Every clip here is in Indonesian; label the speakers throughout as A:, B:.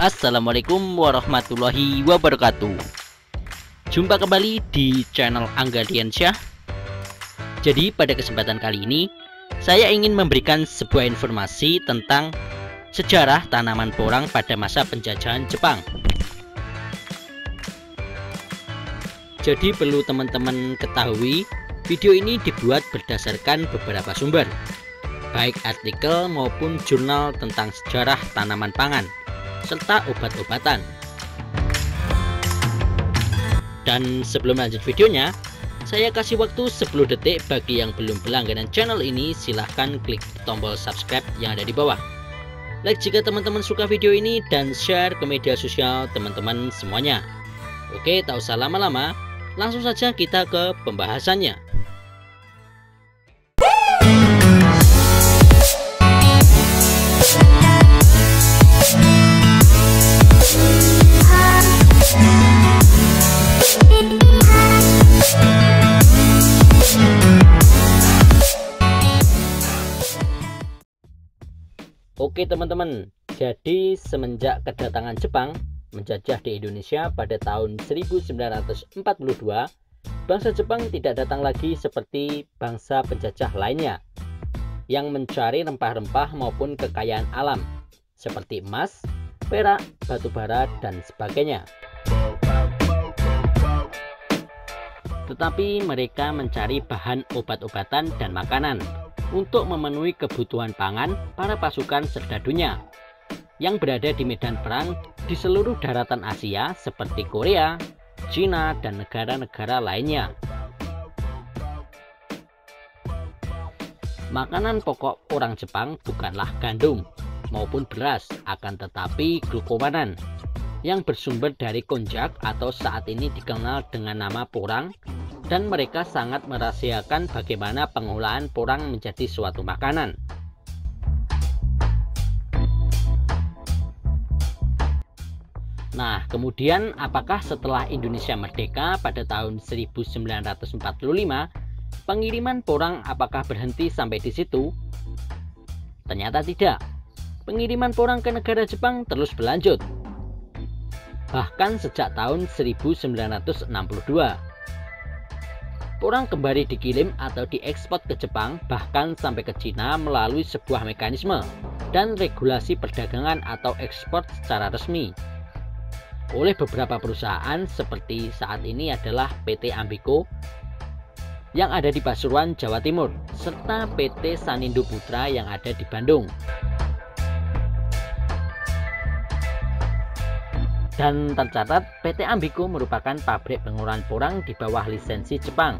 A: Assalamualaikum warahmatullahi wabarakatuh. Jumpa kembali di channel Angga Diansyah. Jadi pada kesempatan kali ini saya ingin memberikan sebuah informasi tentang sejarah tanaman porang pada masa penjajahan Jepang. Jadi perlu teman-teman ketahui, video ini dibuat berdasarkan beberapa sumber, baik artikel maupun jurnal tentang sejarah tanaman pangan serta obat-obatan. Dan sebelum lanjut videonya, saya kasih waktu 10 detik bagi yang belum berlangganan channel ini. Silahkan klik tombol subscribe yang ada di bawah, like jika teman-teman suka video ini, dan share ke media sosial teman-teman semuanya. Oke, tak usah lama-lama, langsung saja kita ke pembahasannya. Oke teman-teman, jadi semenjak kedatangan Jepang menjajah di Indonesia pada tahun 1942, bangsa Jepang tidak datang lagi seperti bangsa penjajah lainnya yang mencari rempah-rempah maupun kekayaan alam seperti emas, perak, batu bara, dan sebagainya. Tetapi mereka mencari bahan obat-obatan dan makanan untuk memenuhi kebutuhan pangan para pasukan serdadunya yang berada di medan perang di seluruh daratan Asia seperti Korea, Cina, dan negara-negara lainnya. Makanan pokok orang Jepang bukanlah gandum maupun beras, akan tetapi glukomanan yang bersumber dari konjak atau saat ini dikenal dengan nama porang, dan mereka sangat merahasiakan bagaimana pengolahan porang menjadi suatu makanan. Nah, kemudian apakah setelah Indonesia merdeka pada tahun 1945, pengiriman porang apakah berhenti sampai di situ? Ternyata tidak. Pengiriman porang ke negara Jepang terus berlanjut. Bahkan sejak tahun 1962. Porang kembali dikirim atau diekspor ke Jepang, bahkan sampai ke Cina melalui sebuah mekanisme dan regulasi perdagangan atau ekspor secara resmi oleh beberapa perusahaan seperti saat ini adalah PT Ambiko yang ada di Pasuruan, Jawa Timur, serta PT Sanindo Putra yang ada di Bandung. Dan tercatat PT Ambiko merupakan pabrik pengolahan porang di bawah lisensi Jepang.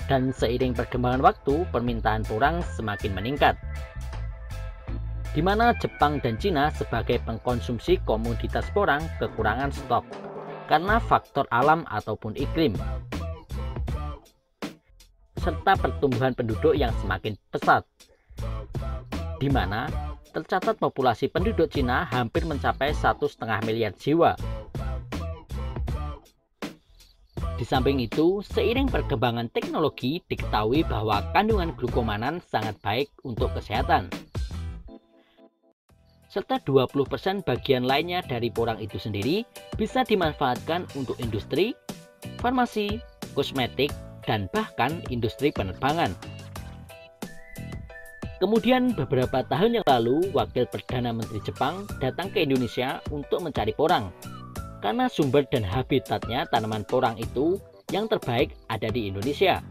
A: Dan seiring perkembangan waktu, permintaan porang semakin meningkat, di mana Jepang dan Cina sebagai pengkonsumsi komoditas porang kekurangan stok karena faktor alam ataupun iklim, serta pertumbuhan penduduk yang semakin pesat, di mana tercatat populasi penduduk Cina hampir mencapai 1,5 miliar jiwa. Di samping itu, seiring perkembangan teknologi, diketahui bahwa kandungan glukomanan sangat baik untuk kesehatan. Serta 20% bagian lainnya dari porang itu sendiri bisa dimanfaatkan untuk industri, farmasi, kosmetik, dan bahkan industri penerbangan. Kemudian beberapa tahun yang lalu, Wakil Perdana Menteri Jepang datang ke Indonesia untuk mencari porang, karena sumber dan habitatnya tanaman porang itu yang terbaik ada di Indonesia.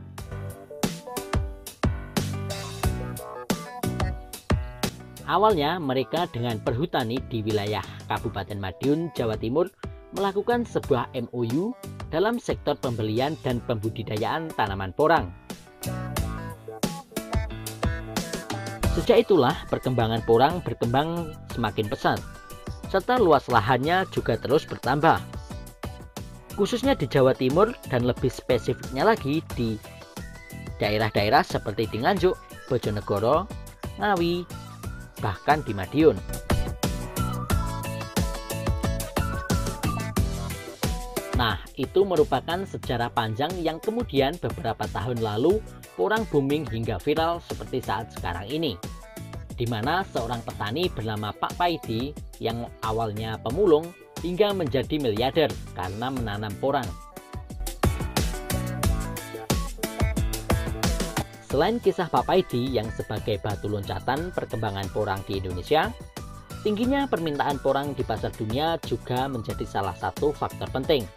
A: Awalnya mereka dengan perhutani di wilayah Kabupaten Madiun, Jawa Timur melakukan sebuah MOU dalam sektor pembelian dan pembudidayaan tanaman porang. Sejak itulah perkembangan porang berkembang semakin pesat, serta luas lahannya juga terus bertambah. Khususnya di Jawa Timur dan lebih spesifiknya lagi di daerah-daerah seperti di Nganjuk, Bojonegoro, Ngawi, bahkan di Madiun. Nah, itu merupakan sejarah panjang yang kemudian beberapa tahun lalu porang booming hingga viral seperti saat sekarang ini. di mana seorang petani bernama Pak Paidi yang awalnya pemulung hingga menjadi miliarder karena menanam porang. Selain kisah Pak Paidi yang sebagai batu loncatan perkembangan porang di Indonesia, tingginya permintaan porang di pasar dunia juga menjadi salah satu faktor penting.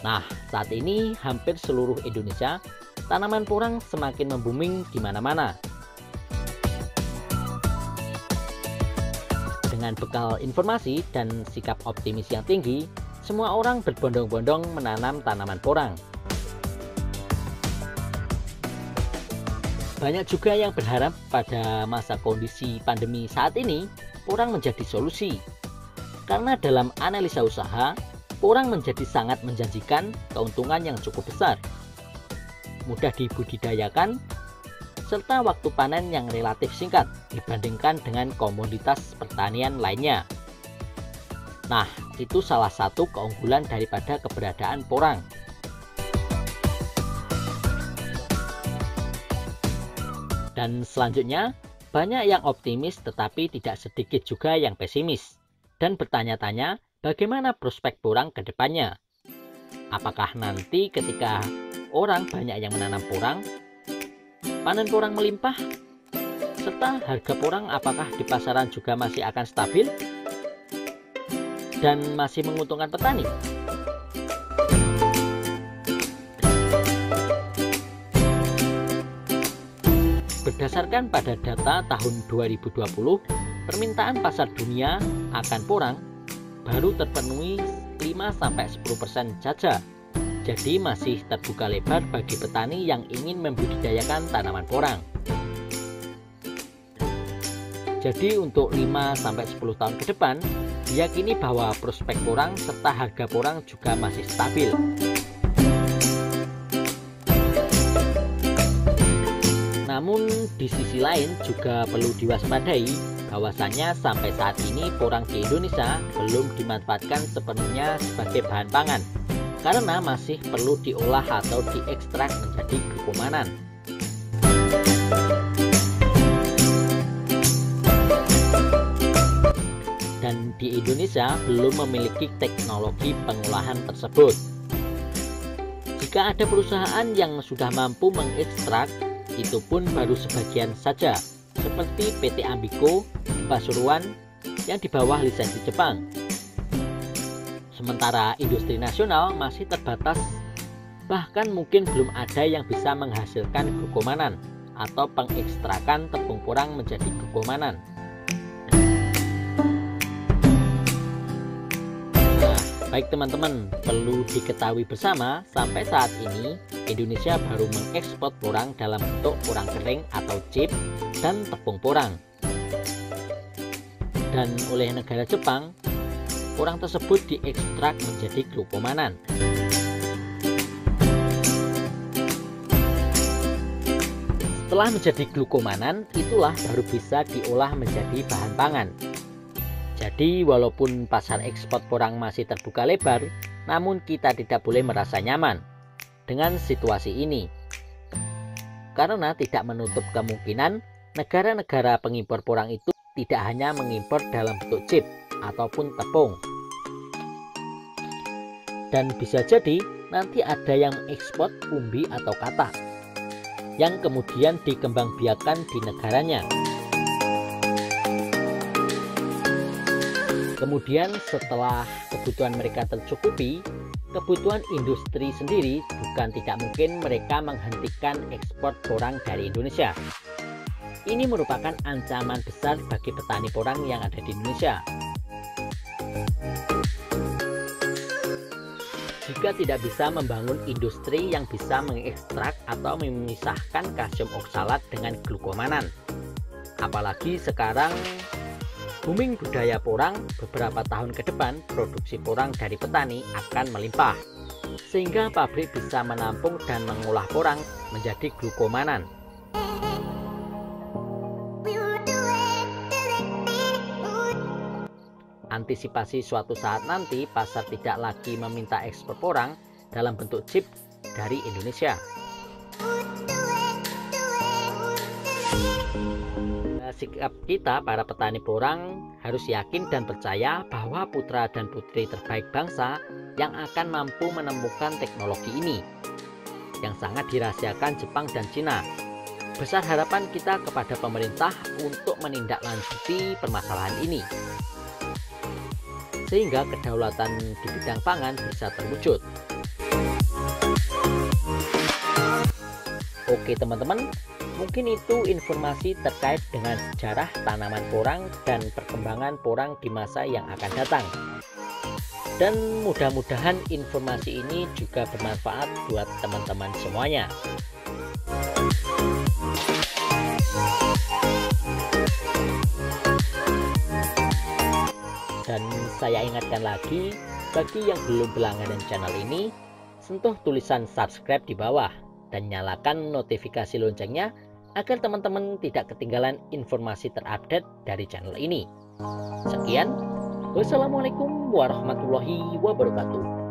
A: Nah, saat ini hampir seluruh Indonesia, tanaman porang semakin membuming di mana-mana. Dengan bekal informasi dan sikap optimis yang tinggi, semua orang berbondong-bondong menanam tanaman porang. Banyak juga yang berharap pada masa kondisi pandemi saat ini, porang menjadi solusi. Karena dalam analisa usaha, porang menjadi sangat menjanjikan keuntungan yang cukup besar, mudah dibudidayakan, serta waktu panen yang relatif singkat dibandingkan dengan komoditas pertanian lainnya. Nah, itu salah satu keunggulan daripada keberadaan porang. Dan selanjutnya, banyak yang optimis tetapi tidak sedikit juga yang pesimis dan bertanya-tanya bagaimana prospek porang ke depannya. Apakah nanti ketika orang banyak yang menanam porang, panen porang melimpah, serta harga porang apakah di pasaran juga masih akan stabil dan masih menguntungkan petani? Berdasarkan pada data tahun 2020, permintaan pasar dunia akan porang baru terpenuhi 5-10% saja. Jadi masih terbuka lebar bagi petani yang ingin membudidayakan tanaman porang. Jadi untuk 5-10 tahun ke depan, diyakini bahwa prospek porang serta harga porang juga masih stabil. Namun di sisi lain juga perlu diwaspadai bahwasannya sampai saat ini porang di Indonesia belum dimanfaatkan sepenuhnya sebagai bahan pangan karena masih perlu diolah atau diekstrak menjadi glukomanan. Dan di Indonesia belum memiliki teknologi pengolahan tersebut. Jika ada perusahaan yang sudah mampu mengekstrak, itu pun baru sebagian saja, seperti PT Ambico di Pasuruan yang di bawah lisensi Jepang. Sementara industri nasional masih terbatas, bahkan mungkin belum ada yang bisa menghasilkan glukomanan atau pengekstrakan tepung porang menjadi glukomanan. Baik teman-teman, perlu diketahui bersama sampai saat ini Indonesia baru mengekspor porang dalam bentuk porang kering atau chip dan tepung porang. Dan oleh negara Jepang, porang tersebut diekstrak menjadi glukomanan. Setelah menjadi glukomanan, itulah baru bisa diolah menjadi bahan pangan. Jadi walaupun pasar ekspor porang masih terbuka lebar, namun kita tidak boleh merasa nyaman dengan situasi ini. Karena tidak menutup kemungkinan negara-negara pengimpor porang itu tidak hanya mengimpor dalam bentuk chip ataupun tepung. Dan bisa jadi nanti ada yang ekspor umbi atau katak yang kemudian dikembangbiakan di negaranya. Kemudian setelah kebutuhan mereka tercukupi, kebutuhan industri sendiri bukan tidak mungkin mereka menghentikan ekspor porang dari Indonesia. Ini merupakan ancaman besar bagi petani porang yang ada di Indonesia. Jika tidak bisa membangun industri yang bisa mengekstrak atau memisahkan kalsium oksalat dengan glukomanan. Apalagi sekarang booming budaya porang, beberapa tahun ke depan produksi porang dari petani akan melimpah, sehingga pabrik bisa menampung dan mengolah porang menjadi glukomanan. Antisipasi suatu saat nanti pasar tidak lagi meminta ekspor porang dalam bentuk chip dari Indonesia. sikap kita para petani porang harus yakin dan percaya bahwa putra dan putri terbaik bangsa yang akan mampu menemukan teknologi ini yang sangat dirahasiakan Jepang dan Cina. Besar harapan kita kepada pemerintah untuk menindaklanjuti permasalahan ini sehingga kedaulatan di bidang pangan bisa terwujud. Oke teman-teman, mungkin itu informasi terkait dengan sejarah tanaman porang dan perkembangan porang di masa yang akan datang. Dan mudah-mudahan informasi ini juga bermanfaat buat teman-teman semuanya. Dan saya ingatkan lagi, bagi yang belum berlangganan channel ini, sentuh tulisan subscribe di bawah dan nyalakan notifikasi loncengnya agar teman-teman tidak ketinggalan informasi terupdate dari channel ini. Sekian, wassalamualaikum warahmatullahi wabarakatuh.